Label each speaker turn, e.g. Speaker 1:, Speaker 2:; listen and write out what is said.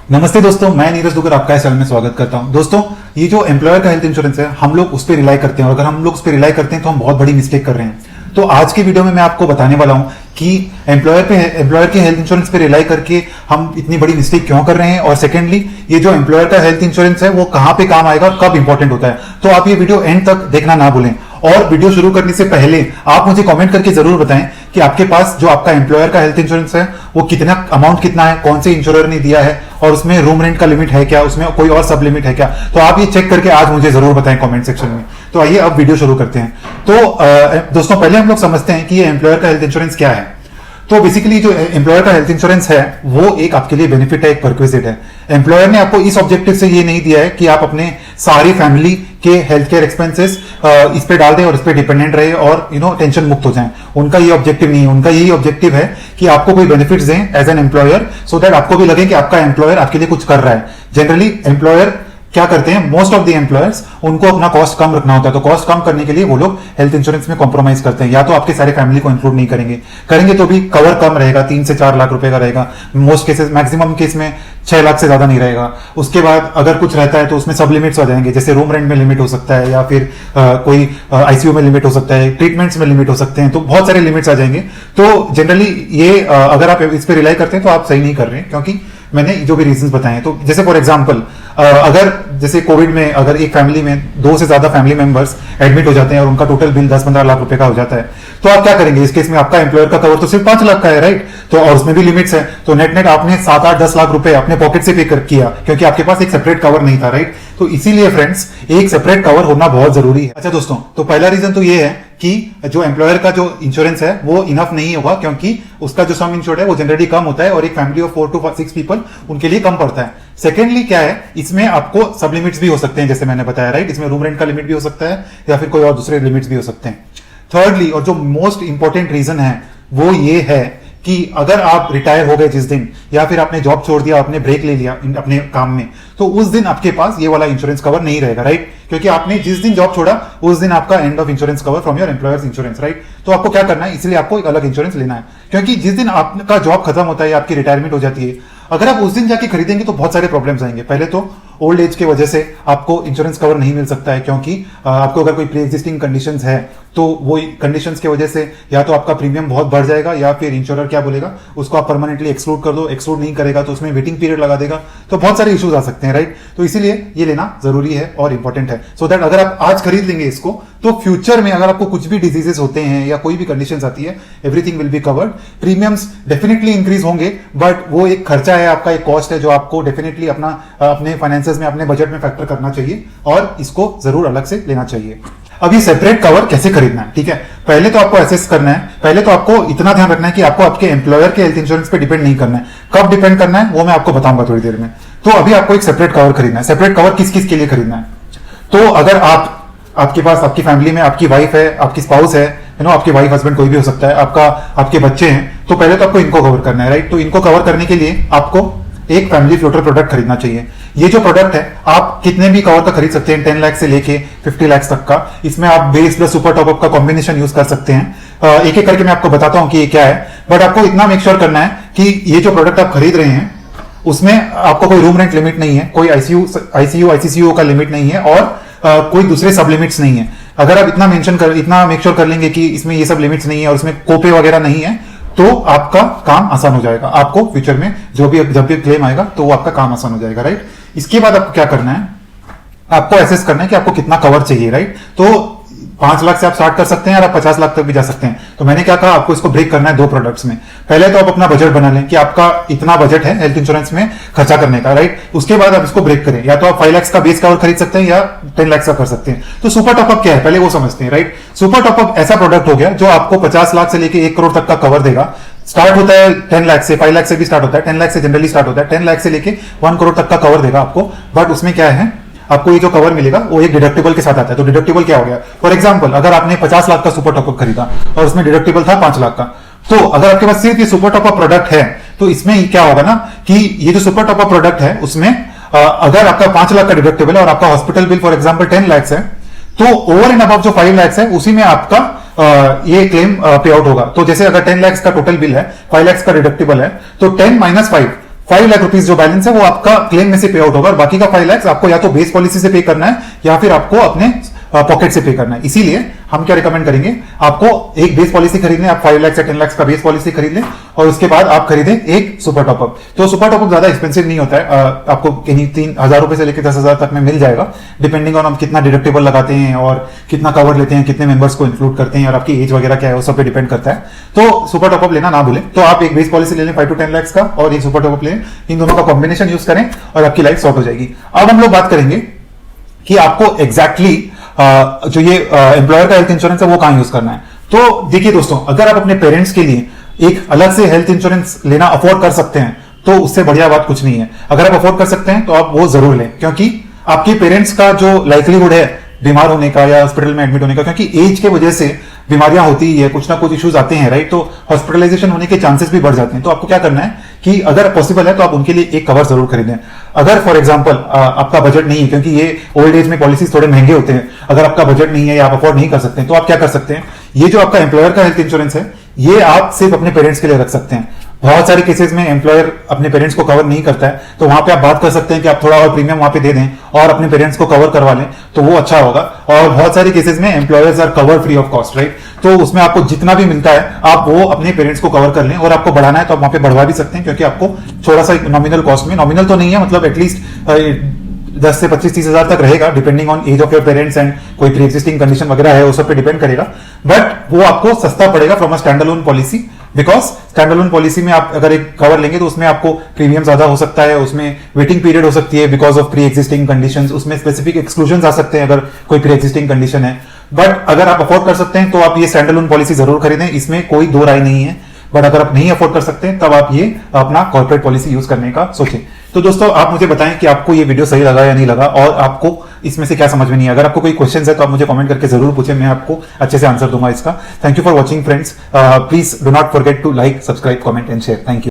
Speaker 1: नमस्ते दोस्तों, मैं नीरज दुगर आपका इस चैनल में स्वागत करता हूं। दोस्तों, ये जो एम्प्लॉयर का हेल्थ इंश्योरेंस है, हम लोग उस पर रिलाई करते हैं और अगर हम लोग उस पर रिलाई करते हैं तो हम बहुत बड़ी मिस्टेक कर रहे हैं। तो आज की वीडियो में मैं आपको बताने वाला हूं कि एम्प्लॉयर के हेल्थ इंश्योरेंस पे रिलाई करके हम इतनी बड़ी मिस्टेक क्यों कर रहे हैं, और सेकेंडली ये जो एम्प्लॉयर का हेल्थ इंश्योरेंस है वो कहां पे काम आएगा और कब इंपॉर्टेंट होता है। तो आप ये वीडियो एंड तक देखना ना भूलें। और वीडियो शुरू करने से पहले आप मुझे कमेंट करके जरूर बताएं कि आपके पास जो आपका एम्प्लॉयर का हेल्थ इंश्योरेंस है वो कितना अमाउंट कितना है, कौन से इंश्योरर ने दिया है, और उसमें रूम रेंट का लिमिट है क्या, उसमें कोई और सब लिमिट है क्या। तो आप ये चेक करके आज मुझे जरूर बताएं कमेंट सेक्शन में। तो आइए अब वीडियो शुरू करते हैं। तो दोस्तों, पहले हम लोग समझते हैं कि ये एम्प्लॉयर का हेल्थ इंश्योरेंस क्या है। तो बेसिकली जो एम्प्लॉयर का हेल्थ इंश्योरेंस है वो एक आपके लिए बेनिफिट है, एक परक्विजिट है। एम्प्लॉयर ने आपको इस ऑब्जेक्टिव से ये नहीं दिया है कि आप अपने सारी फैमिली के हेल्थ केयर एक्सपेंसेस इस पे डाल दें और इस पे डिपेंडेंट रहे और टेंशन मुक्त हो जाएं। उनका ये ऑब्जेक्टिव नहीं है। उनका यही ऑब्जेक्टिव है कि आपको कोई बेनिफिट्स दें as an employer, so that आपको भी लगे कि आपका एम्प्लॉयर आपके लिए कुछ कर रहा है। जनरली एम्प्लॉयर क्या करते हैं, मोस्ट ऑफ द एम्प्लॉयर्स, उनको अपना कॉस्ट कम रखना होता है। तो कॉस्ट कम करने के लिए वो लोग हेल्थ इंश्योरेंस में कॉम्प्रोमाइज करते हैं। या तो आपके सारे फैमिली को इंक्लूड नहीं करेंगे तो भी कवर कम रहेगा, 3 से 4 लाख रुपए का रहेगा मोस्ट केसेस। मैक्सिमम केस में 6 लाख से ज्यादा नहीं रहेगा। उसके बाद अगर कुछ रहता है तो उसमें सब लिमिट्स आ जाएंगे, जैसे रूम रेंट में लिमिट हो सकता है, या फिर कोई आईसीयू में लिमिट हो सकता है, ट्रीटमेंट्स में लिमिट हो सकते हैं। तो बहुत सारे लिमिट्स आ जाएंगे। तो जनरली ये अगर आप इस पर रिलाई करते हैं तो आप सही नहीं कर रहे हैं, क्योंकि मैंने जो भी रीजंस बताए हैं। तो जैसे फॉर एग्जांपल, अगर जैसे कोविड में अगर एक फैमिली में 2 से ज्यादा फैमिली मेंबर्स एडमिट हो जाते हैं और उनका टोटल बिल 10-15 लाख रुपए का हो जाता है, तो आप क्या करेंगे इस केस में? आपका एम्प्लॉयर का कवर तो सिर्फ 5 लाख का है, राइट? तो और उसमें भी लिमिट्स है। तो नेट आपने 7-8-10 लाख रुपए अपने पॉकेट से पे किया, क्योंकि आपके पास एक सेपरेट कवर नहीं था, राइट? तो इसीलिए फ्रेंड्स, एक सेपरेट कवर होना बहुत जरूरी है। अच्छा दोस्तों, तो पहला रीजन तो ये है कि जो एम्प्लॉयर का जो इंश्योरेंस है वो इनफ नहीं होगा, क्योंकि उसका जो सम इंश्योर्ड है वो जनरली कम होता है और एक फैमिली ऑफ 4 to 6 पीपल उनके लिए कम पड़ता है। सेकेंडली क्या है, इसमें आपको सब लिमिट्स भी हो सकते हैं, जैसे मैंने बताया, राइट? इसमें रूम रेंट का लिमिट भी हो सकता है या फिर कोई और दूसरे लिमिट्स भी हो सकते हैं। थर्डली, और जो मोस्ट इंपॉर्टेंट रीजन है वो ये है कि अगर आप रिटायर हो गए जिस दिन, या फिर आपने जॉब छोड़ दिया, आपने ब्रेक ले लिया अपने काम में, तो उस दिन आपके पास ये वाला इंश्योरेंस कवर नहीं रहेगा, राइट? क्योंकि आपने जिस दिन जॉब छोड़ा उस दिन आपका end of insurance cover from your employers insurance, right? तो आपको क्या करना है, इसलिए आपको एक अलग इंश्योरेंस लेना है, क्योंकि जिस दिन आपका जॉब खत्म होता है या आपकी रिटायरमेंट हो जाती है, अगर आप उस दिन जाके खरीदेंगे तो बहुत सारे प्रॉब्लम्स आएंगे। पहले तो ओल्ड एज के वजह से आपको इंश्योरेंस कवर नहीं मिल सकता है, क्योंकि आपको अगर कोई प्री एग्जिस्टिंग कंडीशंस है तो वो कंडीशंस की वजह से या तो आपका प्रीमियम बहुत बढ़ जाएगा, या फिर इंश्योरर क्या बोलेगा, उसको आप परमानेंटली एक्सक्लूड कर दो। एक्सक्लूड नहीं करेगा तो उसमें वेटिंग पीरियड लगा देगा। तो बहुत सारे इश्यूज आ सकते हैं, राइट? तो इसीलिए ये लेना जरूरी है और इंपॉर्टेंट है, सो दैट अगर आप आज खरीद लेंगे इसको तो फ्यूचर में अगर आपको कुछ भी डिजीजेस होते हैं या कोई भी कंडीशंस आती है, everything will be covered. Premiums definitely increase होंगे, बट वो एक खर्चा है, आपका एक कॉस्ट है जो आपको डेफिनेटली अपने फाइनेंसेस में, अपने बजट में फैक्टर करना चाहिए और इसको जरूर अलग से लेना चाहिए। अब ये सेपरेट कवर कैसे खरीदना है, ठीक है? पहले तो आपको एसेस करना है, पहले तो आपको इतना ध्यान रखना है कि आपको आपके एम्प्लॉयर के हेल्थ इंश्योरेंस पे डिपेंड नहीं करना है। कब डिपेंड करना है वो मैं आपको बताऊंगा थोड़ी देर में। तो अभी आपको एक सेपरेट कवर खरीदना है। सेपरेट कवर किस किस के लिए खरीदना है? तो अगर आपके पास आपकी फैमिली में आपकी वाइफ है, आपकी स्पाउस है, आपकी वाइफ हस्बैंड कोई भी हो सकता है, आपके बच्चे हैं, तो पहले तो आपको इनको कवर करना है, राइट? तो इनको कवर करने के लिए आपको एक फैमिली फ्लोटर प्रोडक्ट खरीदना चाहिए। ये जो प्रोडक्ट है आप कितने भी कवर का खरीद सकते हैं, 10 लाख से लेके 50 लाख तक का। इसमें आप बेस प्लस सुपर टॉपअप का कॉम्बिनेशन यूज कर सकते हैं। एक एक करके मैं आपको बताता हूं कि ये क्या है, बट आपको इतना मेक श्योर करना है कि ये जो प्रोडक्ट आप खरीद रहे हैं उसमें आपको कोई रूम रेंट लिमिट नहीं है, कोई आईसीयू का लिमिट नहीं है, और कोई दूसरे सब लिमिट्स नहीं है। अगर आप इतना मेक श्योर कर लेंगे कि इसमें ये सब लिमिट्स नहीं है और उसमें कोपे वगैरह नहीं है, तो आपका काम आसान हो जाएगा। आपको फ्यूचर में जब भी क्लेम आएगा तो वो आपका काम आसान हो जाएगा, राइट? इसके बाद आपको क्या करना है, आपको एसेस करना है कि आपको कितना कवर चाहिए, राइट? तो 5 लाख से आप स्टार्ट कर सकते हैं और आप 50 लाख तक भी जा सकते हैं। तो मैंने क्या कहा, आपको इसको ब्रेक करना है 2 प्रोडक्ट्स में। पहले तो आप अपना बजट बना लें कि आपका इतना बजट है हेल्थ इंश्योरेंस में खर्चा करने का, राइट? उसके बाद आप इसको ब्रेक करें। या तो आप 5 लाख का बेस कवर खरीद सकते हैं या 10 लाख का कर सकते हैं। तो सुपर टॉपअप क्या है पहले वो समझते हैं, राइट? सुपर टॉपअप ऐसा प्रोडक्ट हो गया जो आपको 50 लाख से लेके 1 करोड़ तक का कवर देगा। स्टार्ट होता है 10 लाख से, 5 लाख से भी स्टार्ट होता है, 10 लाख से जनरली स्टार्ट होता है, 10 लाख से लेके 1 करोड़ तक का कवर देगा आपको। बट उसमें क्या है, आपको ये जो कवर मिलेगा वो एक डिडक्टिबल के साथ आता है। तो डिडक्टिबल क्या हो गया, फॉर एग्जांपल अगर आपने 50 लाख का सुपर टॉपअप खरीदा और उसमें डिडक्टिबल था 5 लाख का, तो अगर आपके पास सिर्फ ये सुपर टॉपअप प्रोडक्ट है तो इसमें क्या होगा ना कि ये जो सुपर टॉपअप प्रोडक्ट है उसमें अगर आपका 5 लाख का डिडक्टिबल है और आपका hospital bill for example 10 lakh है, तो ओवर एंड अबव जो 5 लाख है उसी में आपका ये क्लेम पे आउट होगा। तो जैसे अगर 10 लाख का टोटल बिल है, 5 लाख का डिडक्टिबल है, तो 10 - 5 5 लाख रुपीस जो बैलेंस है वो आपका क्लेम में से पे आउट होगा, और बाकी का 5 लाख आपको या तो बेस पॉलिसी से पे करना है या फिर आपको अपने पॉकेट से पे करना है। इसीलिए हम क्या रिकमेंड करेंगे, आपको एक बेस पॉलिसी खरीद लें, आप 5 लाख से 10 लाख का बेस पॉलिसी खरीद लें, और उसके बाद आप खरीदें एक सुपर टॉपअप। तो सुपर टॉपअप ज्यादा एक्सपेंसिव नहीं होता है, आपको कहीं 3,000 रुपए से लेकर 10,000 तक में मिल जाएगा, डिपेंडिंग ऑन हम कितना डिडक्टेबल लगाते हैं और कितना कवर लेते हैं, कितने मेंबर्स को इंक्लूड करते हैं, और आपकी एज वगैरह क्या है, उस सब पे डिपेंड करता है। तो सुपर टॉपअप लेना ना भूलें। तो आप एक बेस पॉलिसी ले लें 5 to 10 लाख का, और एक सुपर टॉपअप लें, इन दोनों का कॉम्बिनेशन यूज करें और आपकी लाइफ सॉर्ट हो जाएगी। अब हम लोग बात करेंगे कि आपको एग्जैक्टली जो ये एम्प्लॉयर का हेल्थ इंश्योरेंस है वो कहां यूज करना है। तो देखिए दोस्तों, अगर आप अपने पेरेंट्स के लिए एक अलग से हेल्थ इंश्योरेंस लेना अफोर्ड कर सकते हैं तो उससे बढ़िया बात कुछ नहीं है। अगर आप अफोर्ड कर सकते हैं तो आप वो जरूर लें, क्योंकि आपके पेरेंट्स का जो लाइवलीहुड है बीमार होने का या हॉस्पिटल में एडमिट होने का, क्योंकि एज के वजह से बीमारियां होती ही है, कुछ ना कुछ इश्यूज आते हैं, राइट। तो हॉस्पिटलाइजेशन होने के चांसेस भी बढ़ जाते हैं। तो आपको क्या करना है कि अगर पॉसिबल है तो आप उनके लिए एक कवर जरूर खरीदें। अगर फॉर एग्जांपल आपका बजट नहीं है, क्योंकि ये ओल्ड एज में पॉलिसीज थोड़े महंगे होते हैं, अगर आपका बजट नहीं है या आप अफोर्ड नहीं कर सकते हैं, तो आप क्या कर सकते हैं, ये जो आपका एम्प्लॉयर का हेल्थ इंश्योरेंस है ये आप सिर्फ अपने पेरेंट्स के लिए रख सकते हैं। बहुत सारे केसेस में एम्प्लॉयर अपने पेरेंट्स को कवर नहीं करता है, तो वहां पे आप बात कर सकते हैं कि आप थोड़ा और प्रीमियम वहां पे दे दें और अपने पेरेंट्स को कवर करवा लें, तो वो अच्छा होगा। और बहुत सारे केसेस में employers are cover free of cost, right. तो उसमें आपको जितना भी मिलता है आप वो अपने पेरेंट्स को कवर कर लें, और आपको बढ़ाना है तो आप वहां पे बढ़वा भी सकते हैं, क्योंकि आपको थोड़ा सा नॉमिनल कॉस्ट में, नॉमिनल तो नहीं है, मतलब एटलीस्ट 10 से 25-30 हजार तक रहेगा, depending on age of your parents and कोई प्री एग्जिस्टिंग कंडीशन वगैरह है, उस सब पे डिपेंड करेगा। बट वो आपको सस्ता पड़ेगा from a stand alone policy, because stand alone policy में आप अगर एक कवर लेंगे तो उसमें आपको प्रीमियम ज्यादा हो सकता है, उसमें वेटिंग पीरियड हो सकती है because of pre existing conditions, उसमें स्पेसिफिक एक्सक्लूजन आ सकते हैं अगर कोई प्री एग्जिस्टिंग कंडीशन है। बट अगर आप अफोर्ड कर सकते हैं तो आप ये स्टैंड अलोन पॉलिसी जरूर खरीदें, इसमें कोई दो राय नहीं है। बट अगर आप नहीं अफोर्ड कर सकते तब आप ये अपना कॉर्पोरेट पॉलिसी यूज करने का सोचें। तो दोस्तों, आप मुझे बताएं कि आपको ये वीडियो सही लगा या नहीं लगा, और आपको इसमें से क्या समझ में नहीं है। अगर आपको कोई क्वेश्चन है तो आप मुझे कमेंट करके जरूर पूछें, मैं आपको अच्छे से आंसर दूंगा इसका। Thank you for watching friends, please do not forget to like, subscribe, comment and share. Thank you.